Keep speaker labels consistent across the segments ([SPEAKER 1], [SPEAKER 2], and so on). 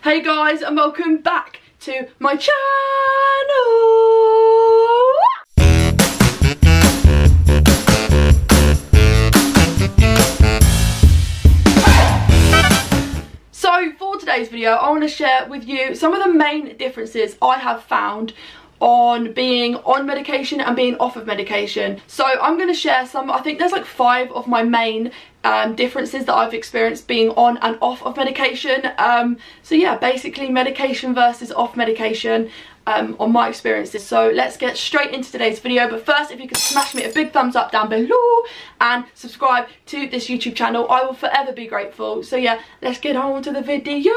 [SPEAKER 1] Hey guys, and welcome back to my channel. So for today's video, I want to share with you some of the main differences I have found on being on medication and being off of medication. So I'm going to share some, I think there's like 5 of my main differences that I've experienced being on and off of medication. So yeah, basically medication versus off medication on my experiences. So let's get straight into today's video, but first, if you could smash me a big thumbs up down below and subscribe to this YouTube channel, I will forever be grateful. So yeah, let's get on to the video.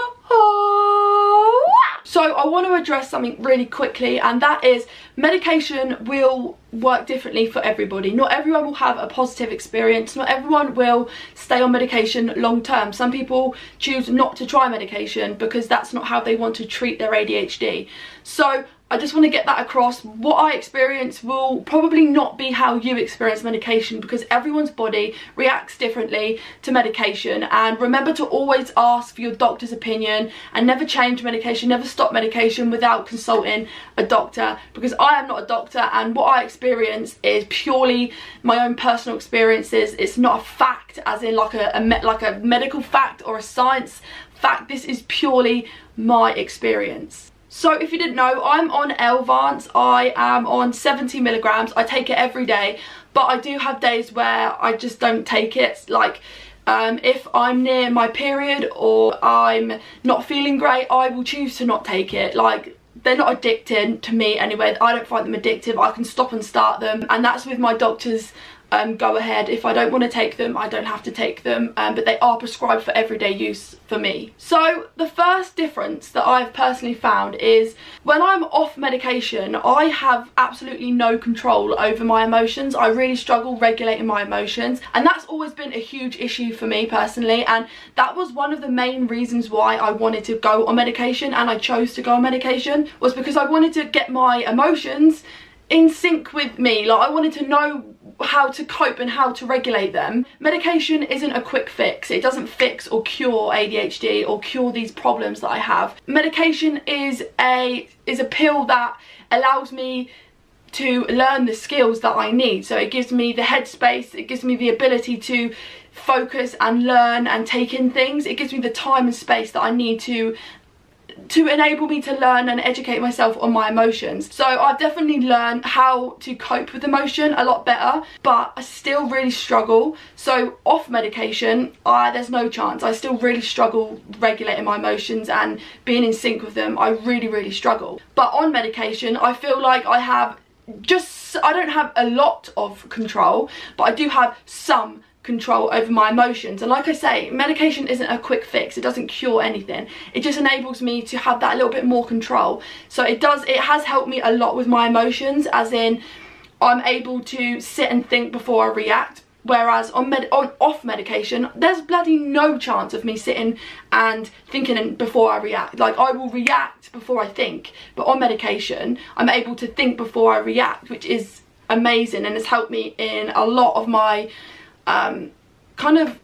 [SPEAKER 1] So I want to address something really quickly, and that is medication will work differently for everybody. Not everyone will have a positive experience. Not everyone will stay on medication long term. Some people choose not to try medication because that's not how they want to treat their ADHD. So I just want to get that across. What I experience will probably not be how you experience medication, because everyone's body reacts differently to medication. And remember to always ask for your doctor's opinion, and never change medication, never stop medication without consulting a doctor, because I am not a doctor, and what I experience is purely my own personal experiences. It's not a fact, as in like a medical fact or a science fact. This is purely my experience. So if you didn't know, I'm on Elvanse. I am on 70 milligrams. I take it every day, but I do have days where I just don't take it. Like if I'm near my period or I'm not feeling great, I will choose to not take it. Like, they're not addicting to me anyway. I don't find them addictive. I can stop and start them, and that's with my doctor's go ahead. If I don't want to take them, I don't have to take them, but they are prescribed for everyday use for me. So the first difference that I've personally found is when I'm off medication, I have absolutely no control over my emotions. I really struggle regulating my emotions, and that's always been a huge issue for me personally, and that was one of the main reasons why I wanted to go on medication, and I chose to go on medication, was because I wanted to get my emotions in sync with me. Like, I wanted to know how to cope and how to regulate them. Medication isn't a quick fix. It doesn't fix or cure ADHD or cure these problems that I have. Medication is a pill that allows me to learn the skills that I need. So it gives me the headspace, it gives me the ability to focus and learn and take in things. It gives me the time and space that I need to enable me to learn and educate myself on my emotions. So I've definitely learned how to cope with emotion a lot better, but I still really struggle. So off medication, there's no chance. I still really struggle regulating my emotions and being in sync with them. I really struggle. But on medication, I feel like I don't have a lot of control, but I do have some control over my emotions. And like I say, medication isn't a quick fix. It doesn't cure anything. It just enables me to have that little bit more control. So it has helped me a lot with my emotions, as in I'm able to sit and think before I react. Whereas on off medication, there's bloody no chance of me sitting and thinking before I react. Like, I will react before I think. But on medication, I'm able to think before I react, which is amazing, and has helped me in a lot of my kind of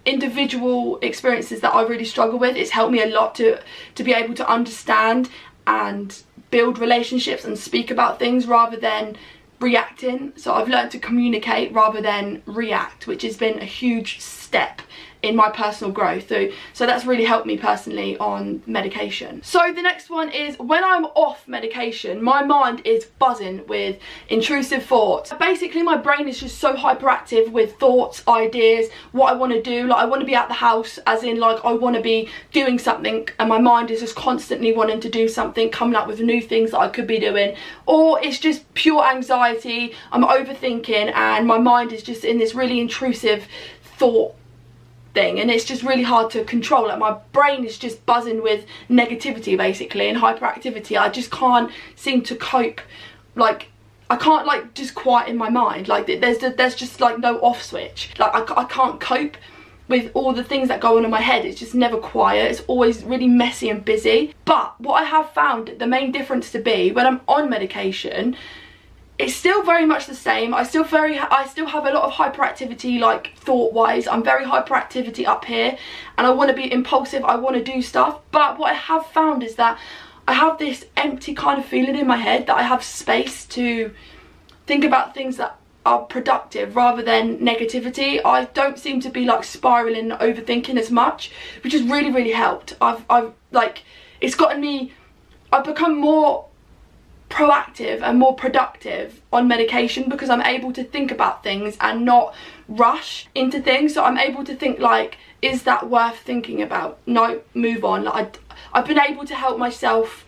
[SPEAKER 1] individual experiences that I really struggle with. It's helped me a lot to be able to understand and build relationships and speak about things rather than reacting. So I've learned to communicate rather than react, which has been a huge step in my personal growth. So that's really helped me personally on medication. So the next one is when I'm off medication, my mind is buzzing with intrusive thoughts. Basically, my brain is just so hyperactive with thoughts, ideas, what I want to do. Like, I want to be at the house, as in like I want to be doing something, and my mind is just constantly wanting to do something, coming up with new things that I could be doing. Or it's just pure anxiety, I'm overthinking, and my mind is just in this really intrusive thought thing, and it's just really hard to control. Like, my brain is just buzzing with negativity basically and hyperactivity. I just can't seem to cope. Like, I can't like just quiet in my mind. Like, there's just like no off switch. Like, I can't cope with all the things that go on in my head. It's just never quiet. It's always really messy and busy. But what I have found the main difference to be when I'm on medication it's still very much the same. I still have a lot of hyperactivity, like thought wise. I'm very hyperactivity up here, and I want to be impulsive, I want to do stuff. But what I have found is that I have this empty kind of feeling in my head, that I have space to think about things that are productive rather than negativity. I don't seem to be like spiraling and overthinking as much, which has really, really helped. I've like, it's gotten me, I've become more proactive and more productive on medication because I'm able to think about things and not rush into things. So I'm able to think like, is that worth thinking about? No, move on. Like, I've been able to help myself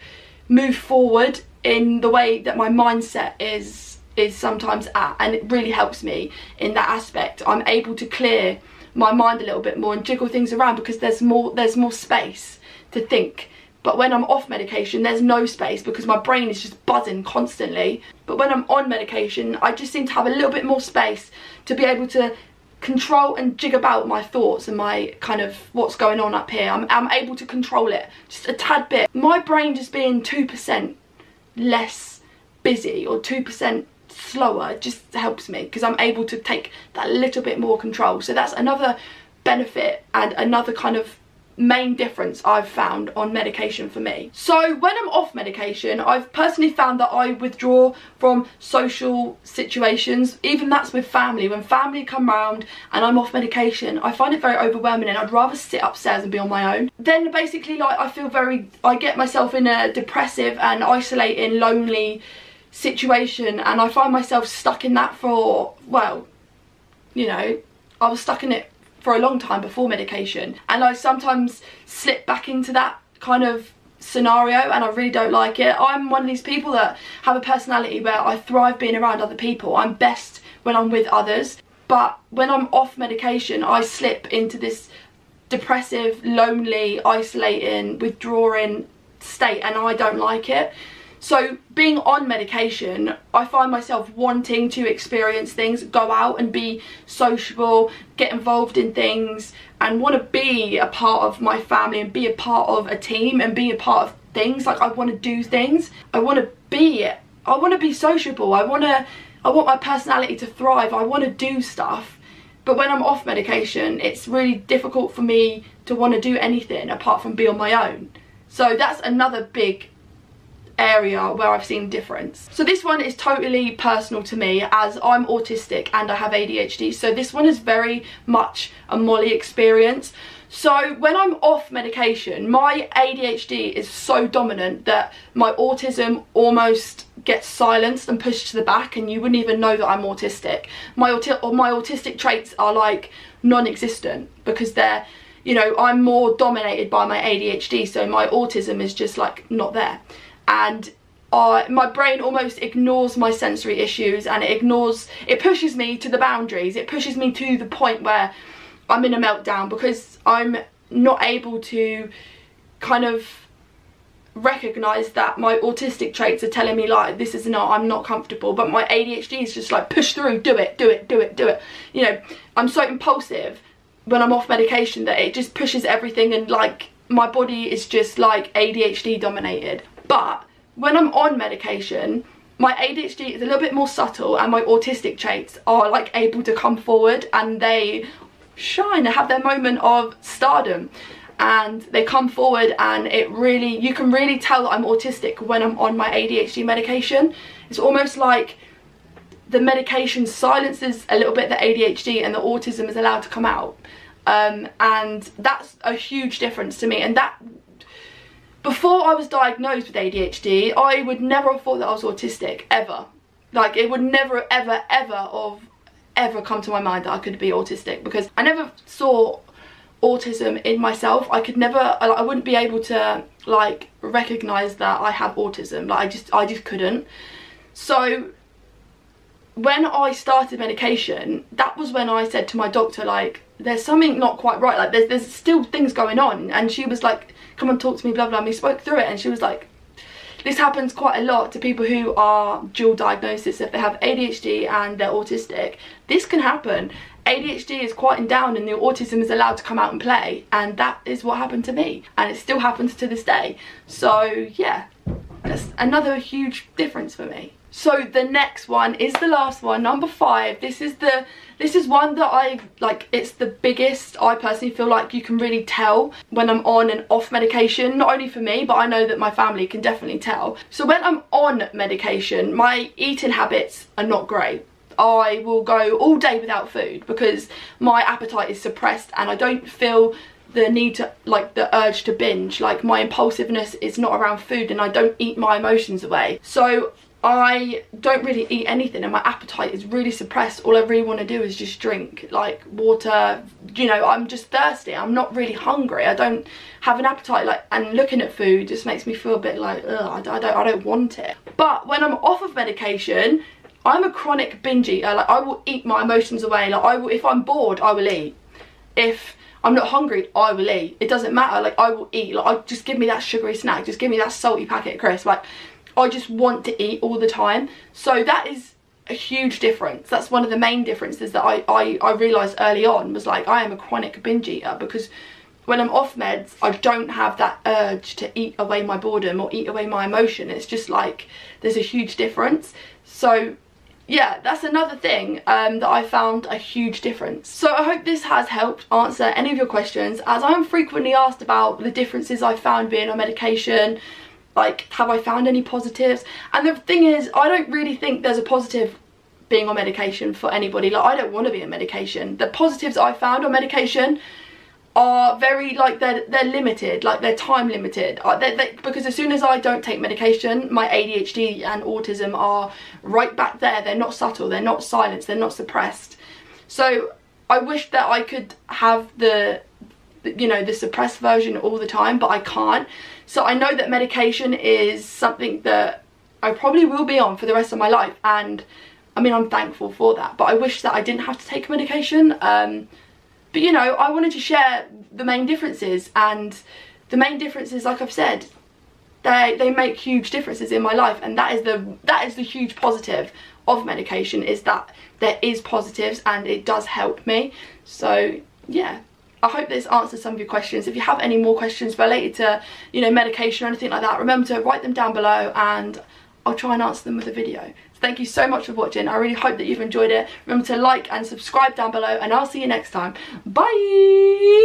[SPEAKER 1] move forward in the way that my mindset is sometimes at, and it really helps me in that aspect. I'm able to clear my mind a little bit more and jiggle things around because there's more space to think. But when I'm off medication, there's no space because my brain is just buzzing constantly. But when I'm on medication, I just seem to have a little bit more space to be able to control and jig about my thoughts and my kind of what's going on up here. I'm able to control it just a tad bit. My brain just being 2% less busy or 2% slower just helps me because I'm able to take that little bit more control. So that's another benefit and another kind of main difference I've found on medication for me. So when I'm off medication, I've personally found that I withdraw from social situations. Even that's with family. When family come round and I'm off medication, I find it very overwhelming and I'd rather sit upstairs and be on my own. Then basically, like, I get myself in a depressive and isolating, lonely situation, and I find myself stuck in that for, well, you know, I was stuck in it for a long time before medication, and I sometimes slip back into that kind of scenario, and I really don't like it. I'm one of these people that have a personality where I thrive being around other people. I'm best when I'm with others, but when I'm off medication, I slip into this depressive, lonely, isolating, withdrawing state, and I don't like it. So being on medication, I find myself wanting to experience things, go out and be sociable, get involved in things, and want to be a part of my family and be a part of a team and be a part of things. Like, I want to do things. I want to be sociable. I want my personality to thrive. I want to do stuff. But when I'm off medication, it's really difficult for me to want to do anything apart from be on my own. So that's another big area where I've seen difference. So this one is totally personal to me, as I'm autistic and I have ADHD, so this one is very much a Molly experience. So when I'm off medication, my ADHD is so dominant that my autism almost gets silenced and pushed to the back, and you wouldn't even know that I'm autistic. My autistic traits are like non-existent because they're, you know, I'm more dominated by my ADHD, so my autism is just like not there. And my brain almost ignores my sensory issues, and it pushes me to the boundaries. It pushes me to the point where I'm in a meltdown because I'm not able to kind of recognize that my autistic traits are telling me like, this is not, I'm not comfortable, but my ADHD is just like, push through, do it. You know, I'm so impulsive when I'm off medication that it just pushes everything, and like my body is just like ADHD dominated. But when I'm on medication, my ADHD is a little bit more subtle and my autistic traits are like able to come forward, and they shine, they have their moment of stardom, and they come forward, and you can really tell that I'm autistic when I'm on my ADHD medication. It's almost like the medication silences a little bit the ADHD and the autism is allowed to come out. And that's a huge difference to me. And that, before I was diagnosed with ADHD, I would never have thought that I was autistic, ever. Like, it would never, ever, ever come to my mind that I could be autistic, because I never saw autism in myself. I wouldn't be able to like recognize that I have autism. Like, I just couldn't. So when I started medication, that was when I said to my doctor, like, there's something not quite right, like there's still things going on. And she was like, come and talk to me, blah blah. And we spoke through it, and she was like, this happens quite a lot to people who are dual diagnosis. If they have ADHD and they're autistic, this can happen. ADHD is quieting down and the autism is allowed to come out and play, and that is what happened to me, and it still happens to this day. So yeah, that's another huge difference for me. So the next one is the last one, number 5. This is one that I like, it's the biggest. I personally feel like you can really tell when I'm on and off medication, not only for me, but I know that my family can definitely tell. So when I'm on medication, my eating habits are not great. I will go all day without food because my appetite is suppressed and I don't feel the need to, like, the urge to binge. Like, my impulsiveness is not around food and I don't eat my emotions away. So I don't really eat anything and my appetite is really suppressed. All I really want to do is just drink, like, water. You know, I'm just thirsty. I'm not really hungry. I don't have an appetite, like, and looking at food just makes me feel a bit like, ugh, I don't want it. But when I'm off of medication, I'm a chronic binge eater. Like, I will eat my emotions away. Like, I will, if I'm bored, I will eat. If I'm not hungry, I will eat. It doesn't matter. Like, I will eat. Like, just give me that sugary snack. Just give me that salty packet of crisps. Like, I just want to eat all the time. So that is a huge difference. That's one of the main differences that I realised early on, was like, I am a chronic binge eater, because when I'm off meds, I don't have that urge to eat away my boredom or eat away my emotion. It's just like, there's a huge difference. So yeah, that's another thing that I found a huge difference. So I hope this has helped answer any of your questions, as I'm frequently asked about the differences I found being on medication. Like, have I found any positives? And the thing is, I don't really think there's a positive being on medication for anybody. Like, I don't want to be on medication. The positives I found on medication are very, like, they're limited, like, they're time limited. Because as soon as I don't take medication, my ADHD and autism are right back there. They're not subtle, they're not silenced, they're not suppressed. So I wish that I could have the, you know, the suppressed version all the time, but I can't. So I know that medication is something that I probably will be on for the rest of my life, and I mean, I'm thankful for that, but I wish that I didn't have to take medication. But you know, I wanted to share the main differences, and the main differences, like I've said, they make huge differences in my life, and that is the huge positive of medication, is that there is positives and it does help me. So yeah, I hope this answers some of your questions. If you have any more questions related to, you know, medication or anything like that, remember to write them down below and I'll try and answer them with a video. So thank you so much for watching. I really hope that you've enjoyed it. Remember to like and subscribe down below, and I'll see you next time. Bye!